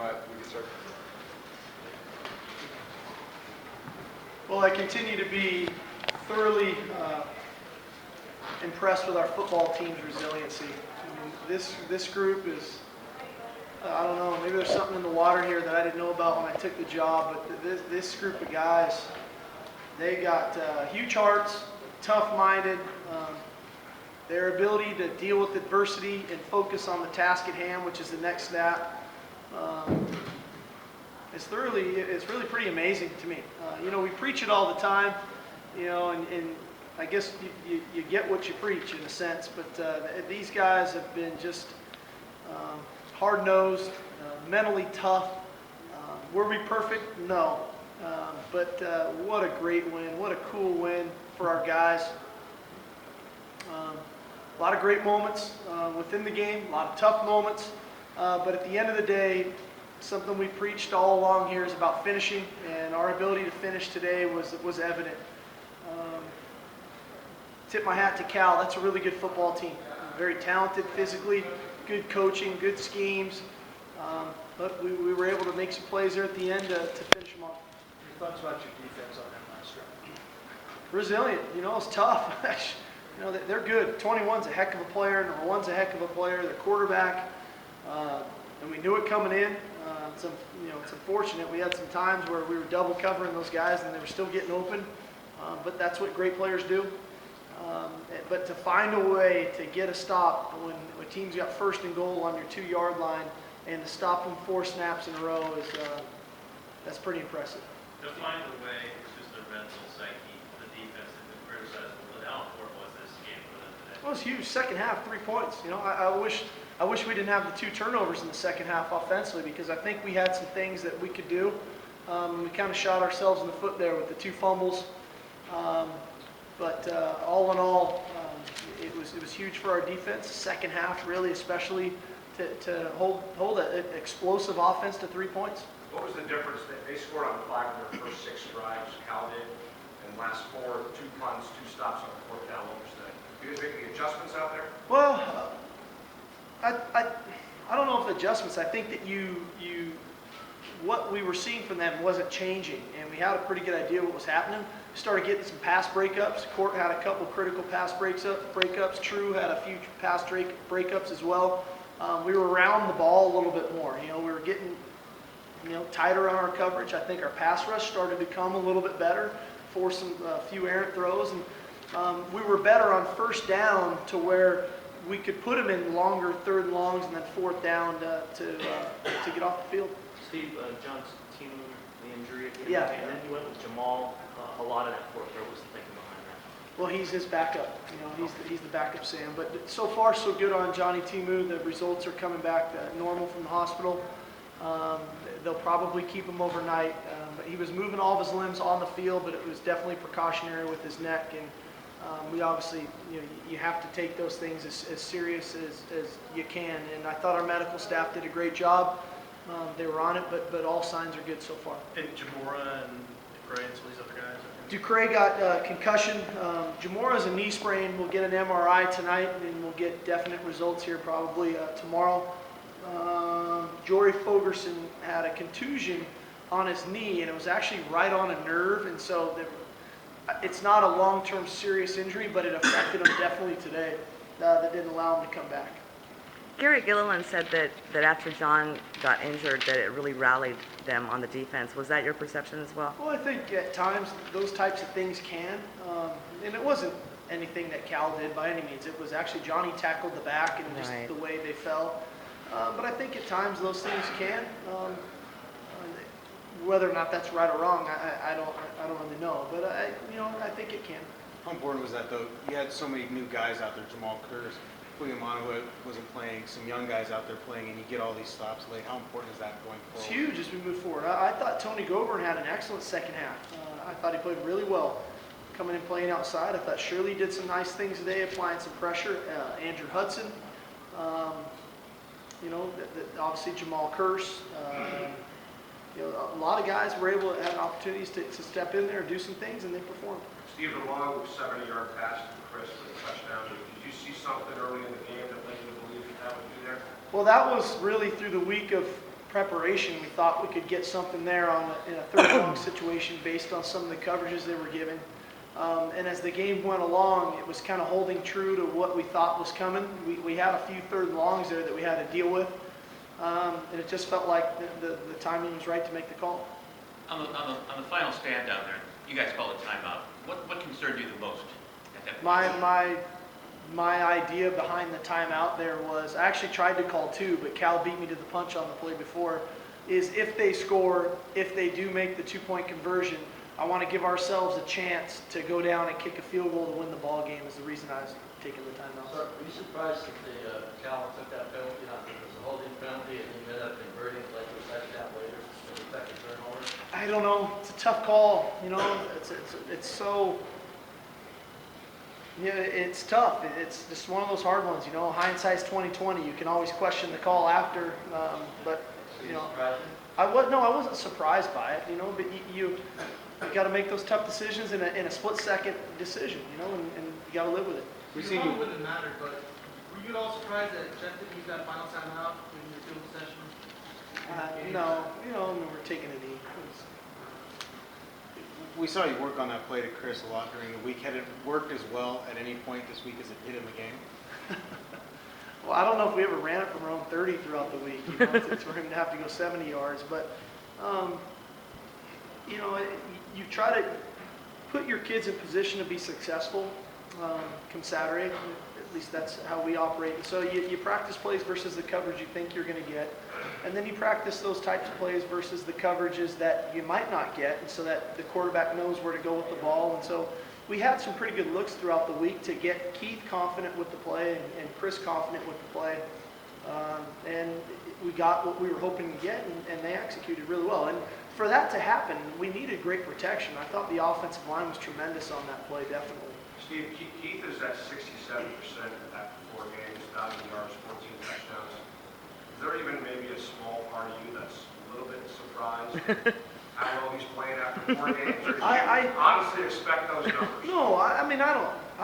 We can start. Well, I continue to be thoroughly impressed with our football team's resiliency. I mean, this group is, I don't know, maybe there's something in the water here that I didn't know about when I took the job, but this group of guys, they got huge hearts, tough-minded, their ability to deal with adversity and focus on the task at hand, which is the next snap. It's really pretty amazing to me. You know, we preach it all the time, you know, and I guess you get what you preach in a sense, but these guys have been just hard-nosed, mentally tough. Were we perfect? No. But what a great win. What a cool win for our guys. A lot of great moments within the game, a lot of tough moments. But at the end of the day, something we preached all along here is about finishing, and our ability to finish today was evident. Tip my hat to Cal. That's a really good football team. Very talented physically, good coaching, good schemes. But we were able to make some plays there at the end to finish them off. Your thoughts about your defense on that last drive? Resilient, you know, it's tough. You know, they're good. 21's a heck of a player. Number 1's a heck of a player. Their quarterback, and we knew it coming in. It's unfortunate. We had some times where we were double covering those guys, and they were still getting open. But that's what great players do. But to find a way to get a stop when teams got first and goal on your 2-yard line, and to stop them 4 snaps in a row that's pretty impressive. To find a way, it's just their mental psyche. The defense has been criticized, but how important was this game for them today? Well, it was huge. Second half, 3 points. You know, I wish we didn't have the 2 turnovers in the second half offensively, because I think we had some things that we could do. We kind of shot ourselves in the foot there with the 2 fumbles. But all in all, it was huge for our defense. Second half, really, especially to hold an explosive offense to 3 points. What was the difference? They scored on 5 of their first 6 drives, Cal did, and last 4, 2 punts, 2 stops on the 4th down. What was that? You guys making the adjustments out there? Well, I don't know if adjustments. I think that what we were seeing from them wasn't changing, and we had a pretty good idea what was happening. We started getting some pass breakups. Court had a couple critical pass breakups. True had a few pass breakups as well. We were around the ball a little bit more. You know, we were getting tighter on our coverage. I think our pass rush started to come a little bit better, forced a few errant throws, and we were better on first down to where we could put them in longer 3rd and longs and then 4th down to get off the field. Steve, John's team, the injury, Yeah. And then you went with Jamal. A lot of that 4th. What was the thinking behind that? Well, he's his backup. You know, he's the backup Sam. But so far, so good on Johnny Timu. The results are coming back normal from the hospital. They'll probably keep him overnight. But he was moving all of his limbs on the field, but it was definitely precautionary with his neck. And we obviously, you have to take those things as serious as you can. And I thought our medical staff did a great job. They were on it, but all signs are good so far. And Jamora and Ducray and some of these other guys? Ducray got concussion. Jamora's a knee sprain. We'll get an MRI tonight, and we'll get definite results here probably tomorrow. Jory Fogerson had a contusion on his knee, and it was actually right on a nerve, and so it's not a long-term serious injury, but it affected him definitely today. That didn't allow him to come back. Gary Gilliland said that after John got injured, that it really rallied them on the defense. Was that your perception as well? Well, I think at times those types of things can. And it wasn't anything that Cal did by any means. It was actually Johnny tackled the back and just Right. the way they fell. But I think at times those things can. Whether or not that's right or wrong, I don't really know. But I think it can. How important was that, though? You had so many new guys out there, Jamal Kurz, Williamano, who wasn't playing, some young guys out there playing, and you get all these stops late. How important is that going It's forward? huge as we move forward. I thought Tony Goburn had an excellent second half. I thought he played really well coming and playing outside. I thought Shirley did some nice things today, applying some pressure. Andrew Hudson, obviously Jamal Kurz. A lot of guys were able to have opportunities to step in there and do some things, and they performed. Steve, the long 70-yard pass to Chris for the touchdown. Did you see something early in the game that led you to believe that would be there? Well, that was really through the week of preparation, we thought we could get something there in a third long situation based on some of the coverages they were giving. And as the game went along, it was kind of holding true to what we thought was coming. We had a few third and longs there that we had to deal with, and it just felt like the timing was right to make the call. On the final stand down there, you guys called a timeout. What concerned you the most at that point? My idea behind the timeout there was, I actually tried to call two, but Cal beat me to the punch on the play before, is if they score, if they do make the 2-point conversion, I want to give ourselves a chance to go down and kick a field goal to win the ball game is the reason I was taking the timeout. Sark, were you surprised that the Cal took that penalty, not that it was a holding penalty, and he ended up converting like it was second half later, so the second turnover? I don't know. It's a tough call. It's so. Yeah, it's tough. It's just one of those hard ones. Hindsight's 20/20. You can always question the call after, but I wasn't surprised by it. But you got to make those tough decisions in a split-second decision. And you got to live with it. We've It seen probably you. wouldn't matter, but were you at all surprised that Jeff didn't use that final timeout when you were doing possession? No, we're taking a knee. We saw you work on that play to Chris a lot during the week. Had it worked as well at any point this week as it did in the game? Well, I don't know if we ever ran it from around 30 throughout the week. It's for him to have to go 70 yards. But, you try to put your kids in position to be successful come Saturday. At least that's how we operate. And so you practice plays versus the coverage you think you're going to get. And then you practice those types of plays versus the coverages that you might not get, and so that the quarterback knows where to go with the ball. And so we had some pretty good looks throughout the week to get Keith confident with the play and Chris confident with the play. And we got what we were hoping to get, and they executed really well. And for that to happen, we needed great protection. I thought the offensive line was tremendous on that play, definitely. Steve, Keith is at 67% after 4 games, 1,000 yards, 14 touchdowns. Is there even maybe a small part of you that's a little bit surprised how well he's playing after 4 games? Or do you honestly expect those numbers? No, I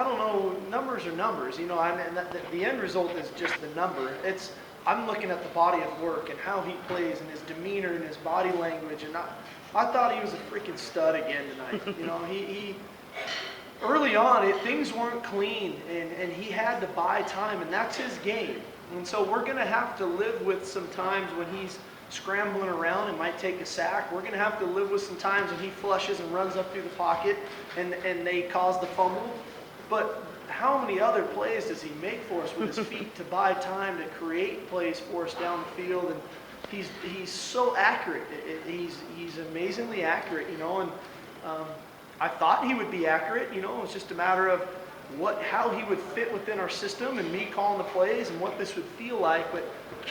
don't know. Numbers are numbers. The end result is just the number. I'm looking at the body of work and how he plays and his demeanor and his body language. And I thought he was a freaking stud again tonight. He early on, things weren't clean, and he had to buy time, and that's his game. And so we're going to have to live with some times when he's scrambling around and might take a sack. We're going to have to live with some times when he flushes and runs up through the pocket and they cause the fumble. But how many other plays does he make for us with his feet to buy time to create plays for us down the field? And he's so accurate. He's amazingly accurate, and I thought he would be accurate. It was just a matter of how he would fit within our system and me calling the plays and what this would feel like. But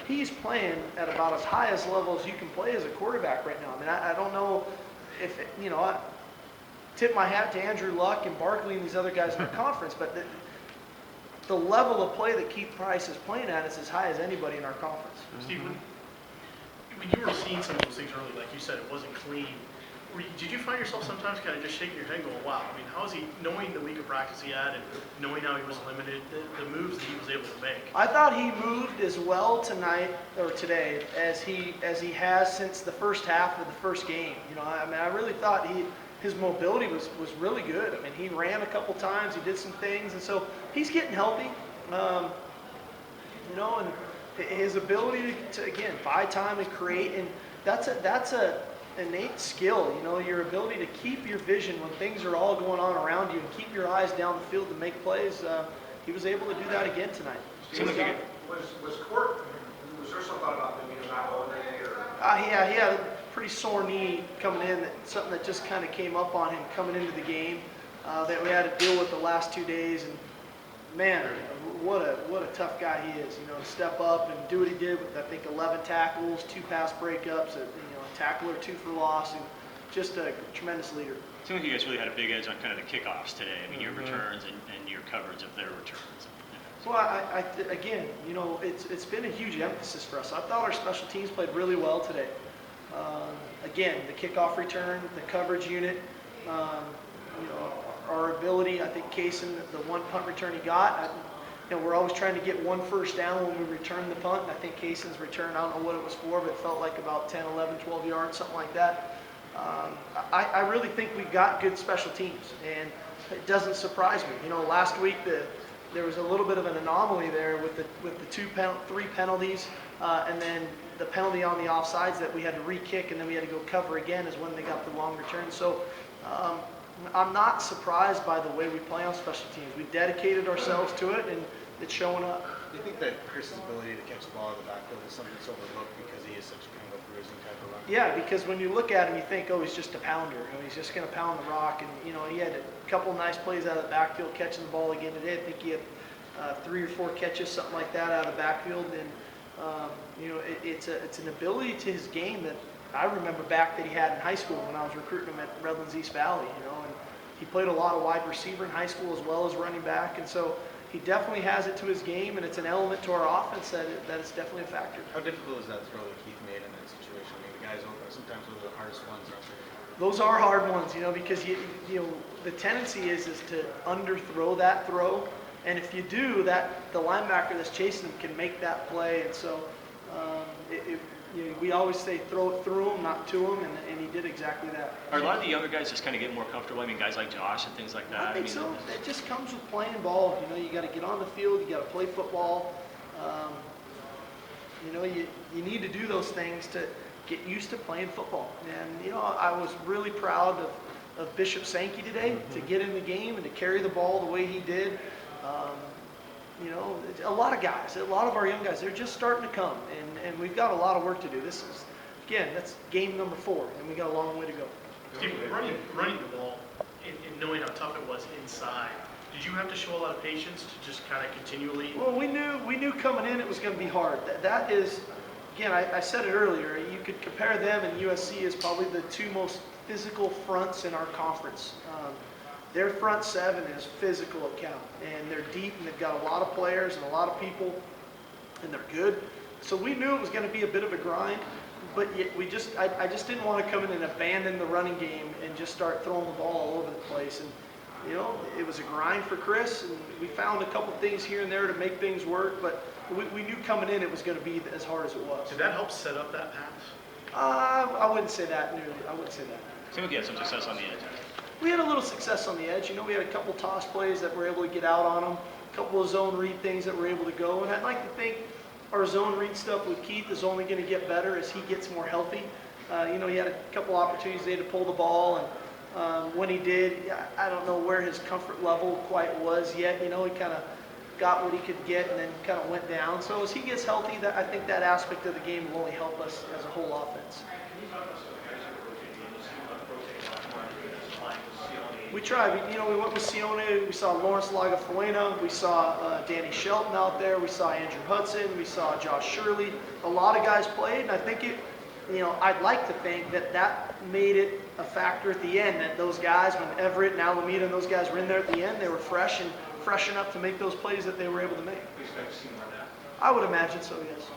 he's playing at about as high as level as you can play as a quarterback right now. I mean, I don't know if, I tip my hat to Andrew Luck and Barkley and these other guys in the conference, but the level of play that Keith Price is playing at is as high as anybody in our conference. Steve, when you were seeing some of those things early, like you said, it wasn't clean. Did you find yourself sometimes kind of just shaking your head going, wow, I mean, how is he, knowing the week of practice he had and knowing how he was limited, the moves that he was able to make? I thought he moved as well tonight, or today, as he has since the first half of the first game. I really thought his mobility was really good. I mean, he ran a couple times, he did some things, and so he's getting healthy. And his ability to again, buy time and create, and that's a innate skill, your ability to keep your vision when things are all going on around you and keep your eyes down the field to make plays. He was able to do that again tonight. Was there some thought about maybe not going there? He had a pretty sore knee coming in, something that just kind of came up on him coming into the game that we had to deal with the last 2 days. And man, what a tough guy he is, to step up and do what he did with, I think, 11 tackles, 2 pass breakups, a tackle or 2 for loss, and just a tremendous leader. It seems like you guys really had a big edge on kind of the kickoffs today. I mean, your returns and your coverage of their returns. Well, again, it's been a huge emphasis for us. I thought our special teams played really well today. Again, the kickoff return, the coverage unit, our ability, I think Kaysen, the 1 punt return he got, we're always trying to get one first down when we return the punt. And I think Cason's return, I don't know what it was for, but it felt like about 10, 11, 12 yards, something like that. I really think we've got good special teams, and it doesn't surprise me. Last week there was a little bit of an anomaly there with the three penalties, and then the penalty on the offsides that we had to re-kick, and then we had to go cover again is when they got the long return. So I'm not surprised by the way we play on special teams. We dedicated ourselves to it, and it's showing up. Do you think that Chris's ability to catch the ball in the backfield is something that's overlooked because he is such a kind of bruising type of runner? Yeah, because when you look at him, you think, oh, he's just a pounder. He's just going to pound the rock. And, he had a couple nice plays out of the backfield catching the ball again today. I think he had 3 or 4 catches, something like that, out of the backfield. And, it's an ability to his game that I remember back that he had in high school when I was recruiting him at Redlands East Valley, and he played a lot of wide receiver in high school as well as running back. And so he definitely has it to his game, and it's an element to our offense that is definitely a factor. How difficult is that throw that Keith made in that situation? I mean, the guys open, sometimes those are the hardest ones, aren't they? Those are hard ones, because the tendency is to underthrow that throw, and if you do that, the linebacker that's chasing him can make that play. And so we always say throw it through him, not to him, and he did exactly that. Are a lot of the younger guys just kind of getting more comfortable? I mean, guys like Josh and things like that? I think so. It just comes with playing ball. You got to get on the field. You got to play football. You need to do those things to get used to playing football. And I was really proud of Bishop Sankey today to get in the game and to carry the ball the way he did. A lot of guys, a lot of our young guys, they're just starting to come, and we've got a lot of work to do. This is, again, that's game number 4, and we got a long way to go. Steve, running the ball and knowing how tough it was inside, did you have to show a lot of patience to just kind of continually? Well, we knew coming in it was going to be hard. That is, again, I said it earlier, you could compare them and USC as probably the 2 most physical fronts in our conference. Their front 7 is physical at Cal, and they're deep, and they've got a lot of players and a lot of people, and they're good. So we knew it was going to be a bit of a grind, but yet I just didn't want to come in and abandon the running game and just start throwing the ball all over the place. And it was a grind for Chris, and we found a couple things here and there to make things work, but we knew coming in it was going to be as hard as it was. Did that help set up that pass? I wouldn't say that nearly. I wouldn't say that. Seemed like you had some success on the edge. We had a little success on the edge. We had a couple toss plays that were able to get out on them, a couple of zone read things that were able to go. And I'd like to think our zone read stuff with Keith is only going to get better as he gets more healthy. He had a couple opportunities there to pull the ball, and when he did, I don't know where his comfort level quite was yet. He kind of got what he could get and then kind of went down. So as he gets healthy, I think that aspect of the game will only help us as a whole offense. We tried. We went with Sione. We saw Lawrence Lagafuena. We saw Danny Shelton out there. We saw Andrew Hudson. We saw Josh Shirley. A lot of guys played, and I think I'd like to think that made it a factor at the end, that those guys, when Everett and Alameda and those guys were in there at the end, they were fresh enough to make those plays that they were able to make. I would imagine so, yes.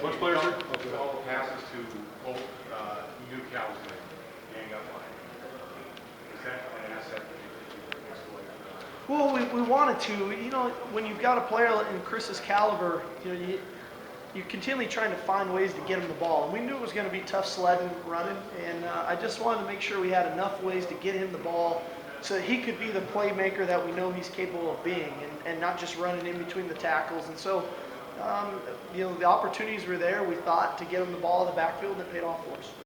Much players are all passes to both new Cals and up line. Is that an asset? Well, we wanted to. When you've got a player in Chris's caliber, you're continually trying to find ways to get him the ball. And we knew it was going to be tough sledding, running, and I just wanted to make sure we had enough ways to get him the ball so that he could be the playmaker that we know he's capable of being, and not just running in between the tackles. And so, the opportunities were there, we thought, to get him the ball in the backfield, and it paid off for us.